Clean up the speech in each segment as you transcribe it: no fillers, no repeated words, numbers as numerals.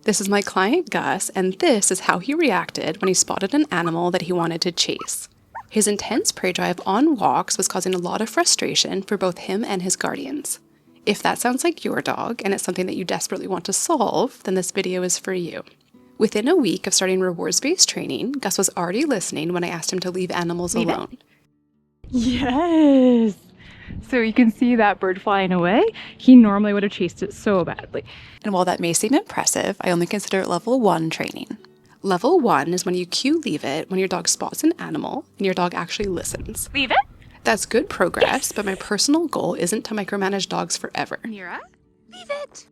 This is my client Gus, and this is how he reacted when he spotted an animal that he wanted to chase. His intense prey drive on walks was causing a lot of frustration for both him and his guardians. If that sounds like your dog and it's something that you desperately want to solve, then this video is for you. Within a week of starting rewards-based training, Gus was already listening when I asked him to leave animals alone. Yes! So you can see that bird flying away. He normally would have chased it so badly. And while that may seem impressive, I only consider it level 1 training. Level 1 is when you cue leave it when your dog spots an animal and your dog actually listens. Leave it? That's good progress, but my personal goal isn't to micromanage dogs forever. Mira, leave it!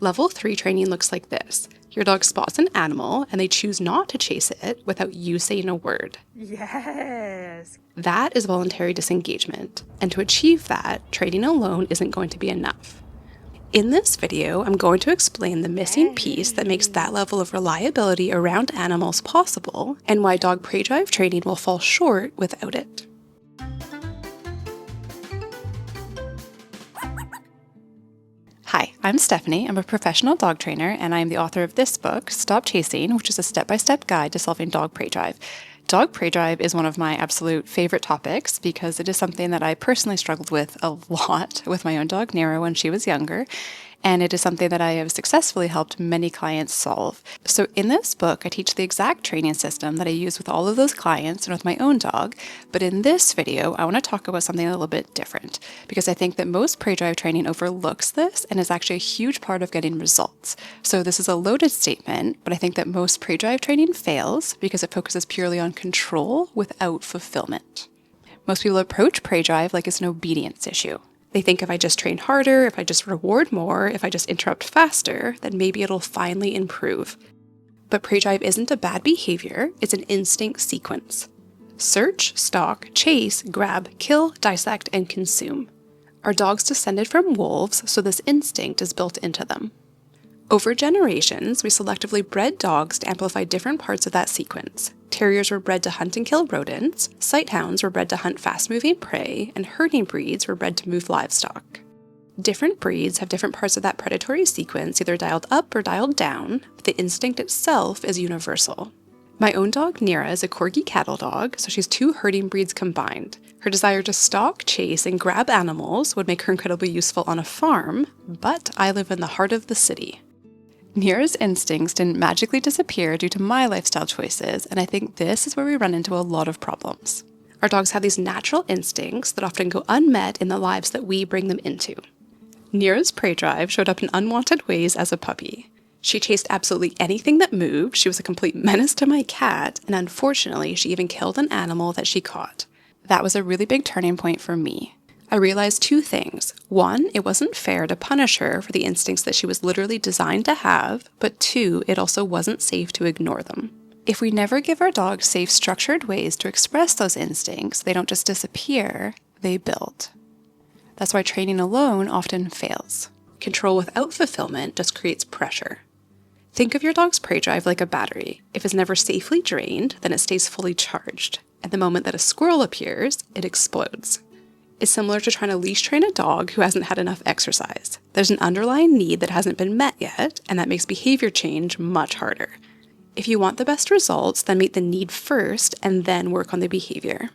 Level 3 training looks like this. Your dog spots an animal and they choose not to chase it without you saying a word. Yes! That is voluntary disengagement, and to achieve that, training alone isn't going to be enough. In this video, I'm going to explain the missing piece that makes that level of reliability around animals possible, and why dog prey drive training will fall short without it. Hi, I'm Stephanie. I'm a professional dog trainer, and I am the author of this book, Stop Chasing, which is a step-by-step guide to solving dog prey drive. Dog prey drive is one of my absolute favorite topics because it is something that I personally struggled with a lot with my own dog, Nero, when she was younger. And it is something that I have successfully helped many clients solve. So in this book, I teach the exact training system that I use with all of those clients and with my own dog. But in this video, I want to talk about something a little bit different because I think that most prey drive training overlooks this and is actually a huge part of getting results. So this is a loaded statement, but I think that most prey drive training fails because it focuses purely on control without fulfillment. Most people approach prey drive like it's an obedience issue. They think if I just train harder, if I just reward more, if I just interrupt faster, then maybe it'll finally improve. But prey drive isn't a bad behavior, it's an instinct sequence. Search, stalk, chase, grab, kill, dissect, and consume. Our dogs descended from wolves, so this instinct is built into them. Over generations, we selectively bred dogs to amplify different parts of that sequence. Terriers were bred to hunt and kill rodents, sighthounds were bred to hunt fast-moving prey, and herding breeds were bred to move livestock. Different breeds have different parts of that predatory sequence either dialed up or dialed down, but the instinct itself is universal. My own dog, Nira, is a corgi cattle dog, so she's 2 herding breeds combined. Her desire to stalk, chase, and grab animals would make her incredibly useful on a farm, but I live in the heart of the city. Nira's instincts didn't magically disappear due to my lifestyle choices, and I think this is where we run into a lot of problems. Our dogs have these natural instincts that often go unmet in the lives that we bring them into. Nira's prey drive showed up in unwanted ways as a puppy. She chased absolutely anything that moved, she was a complete menace to my cat, and unfortunately, she even killed an animal that she caught. That was a really big turning point for me. I realized 2 things. 1, it wasn't fair to punish her for the instincts that she was literally designed to have, but 2, it also wasn't safe to ignore them. If we never give our dogs safe, structured ways to express those instincts, they don't just disappear, they build. That's why training alone often fails. Control without fulfillment just creates pressure. Think of your dog's prey drive like a battery. If it's never safely drained, then it stays fully charged. At the moment that a squirrel appears, it explodes. It's similar to trying to leash train a dog who hasn't had enough exercise. There's an underlying need that hasn't been met yet, and that makes behavior change much harder. If you want the best results, then meet the need first and then work on the behavior.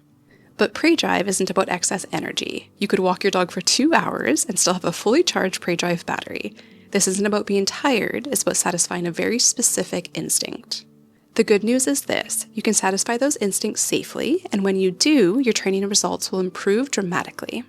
But prey drive isn't about excess energy. You could walk your dog for 2 hours and still have a fully charged prey drive battery. This isn't about being tired, it's about satisfying a very specific instinct. The good news is this, you can satisfy those instincts safely, and when you do, your training results will improve dramatically.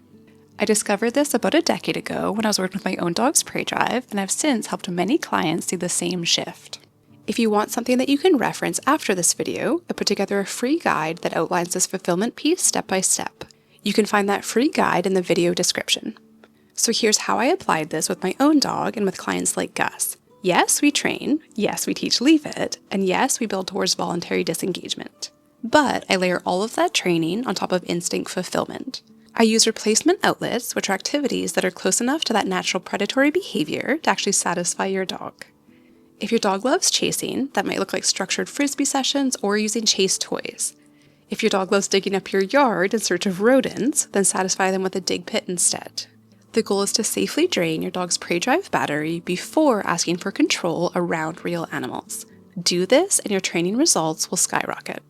I discovered this about a decade ago when I was working with my own dog's prey drive, and I've since helped many clients see the same shift. If you want something that you can reference after this video, I put together a free guide that outlines this fulfillment piece step by step. You can find that free guide in the video description. So here's how I applied this with my own dog and with clients like Gus. Yes, we train, yes, we teach leave it, and yes, we build towards voluntary disengagement. But I layer all of that training on top of instinct fulfillment. I use replacement outlets, which are activities that are close enough to that natural predatory behavior to actually satisfy your dog. If your dog loves chasing, that might look like structured frisbee sessions or using chase toys. If your dog loves digging up your yard in search of rodents, then satisfy them with a dig pit instead. The goal is to safely drain your dog's prey drive battery before asking for control around real animals. Do this and your training results will skyrocket.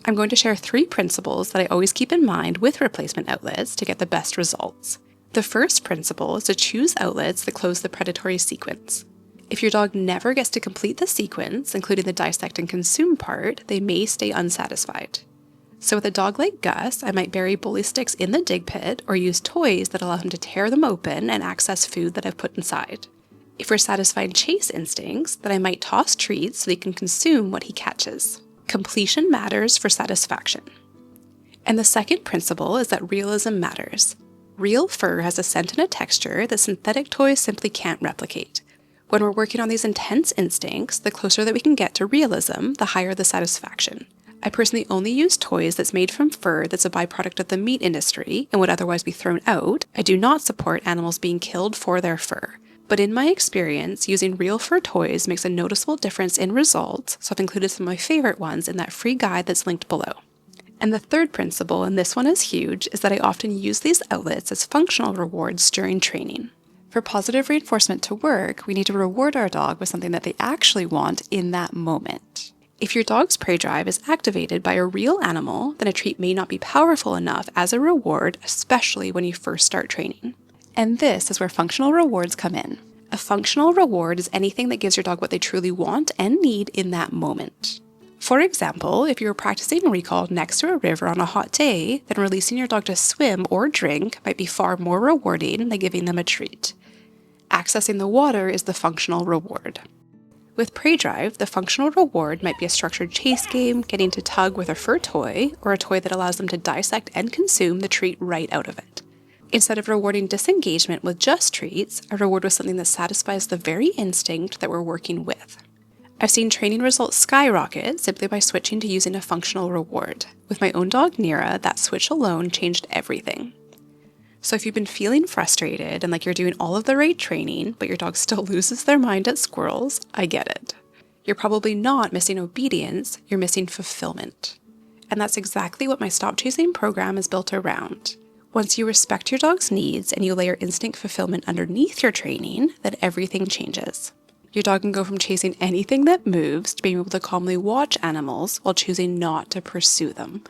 I'm going to share 3 principles that I always keep in mind with replacement outlets to get the best results. The first principle is to choose outlets that close the predatory sequence. If your dog never gets to complete the sequence, including the dissect and consume part, they may stay unsatisfied. So with a dog like Gus, I might bury bully sticks in the dig pit or use toys that allow him to tear them open and access food that I've put inside. If we're satisfying chase instincts, then I might toss treats so he can consume what he catches. Completion matters for satisfaction. And the second principle is that realism matters. Real fur has a scent and a texture that synthetic toys simply can't replicate. When we're working on these intense instincts, the closer that we can get to realism, the higher the satisfaction. I personally only use toys that's made from fur that's a byproduct of the meat industry and would otherwise be thrown out. I do not support animals being killed for their fur. But in my experience, using real fur toys makes a noticeable difference in results, so I've included some of my favorite ones in that free guide that's linked below. And the third principle, and this one is huge, is that I often use these outlets as functional rewards during training. For positive reinforcement to work, we need to reward our dog with something that they actually want in that moment. If your dog's prey drive is activated by a real animal, then a treat may not be powerful enough as a reward, especially when you first start training. And this is where functional rewards come in. A functional reward is anything that gives your dog what they truly want and need in that moment. For example, if you were practicing recall next to a river on a hot day, then releasing your dog to swim or drink might be far more rewarding than giving them a treat. Accessing the water is the functional reward. With prey drive, the functional reward might be a structured chase game, getting to tug with a fur toy, or a toy that allows them to dissect and consume the treat right out of it. Instead of rewarding disengagement with just treats, I reward with something that satisfies the very instinct that we're working with. I've seen training results skyrocket simply by switching to using a functional reward. With my own dog Nira, that switch alone changed everything. So if you've been feeling frustrated and like you're doing all of the right training, but your dog still loses their mind at squirrels, I get it. You're probably not missing obedience, you're missing fulfillment. And that's exactly what my Stop Chasing program is built around. Once you respect your dog's needs and you layer instinct fulfillment underneath your training, then everything changes. Your dog can go from chasing anything that moves to being able to calmly watch animals while choosing not to pursue them.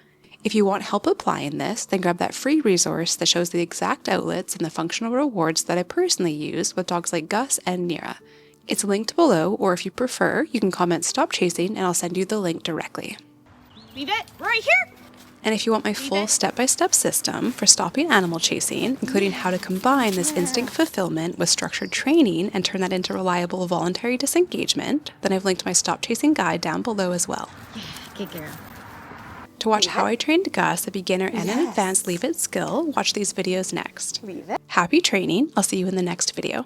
If you want help applying this, then grab that free resource that shows the exact outlets and the functional rewards that I personally use with dogs like Gus and Nira. It's linked below, or if you prefer, you can comment "Stop Chasing" and I'll send you the link directly. Leave it right here. And if you want my full step-by-step system for stopping animal chasing, including how to combine this instinct fulfillment with structured training and turn that into reliable voluntary disengagement, then I've linked my Stop Chasing guide down below as well. Good girl. To watch how I trained Gus, a beginner and an advanced leave it skill, watch these videos next. Happy training. I'll see you in the next video.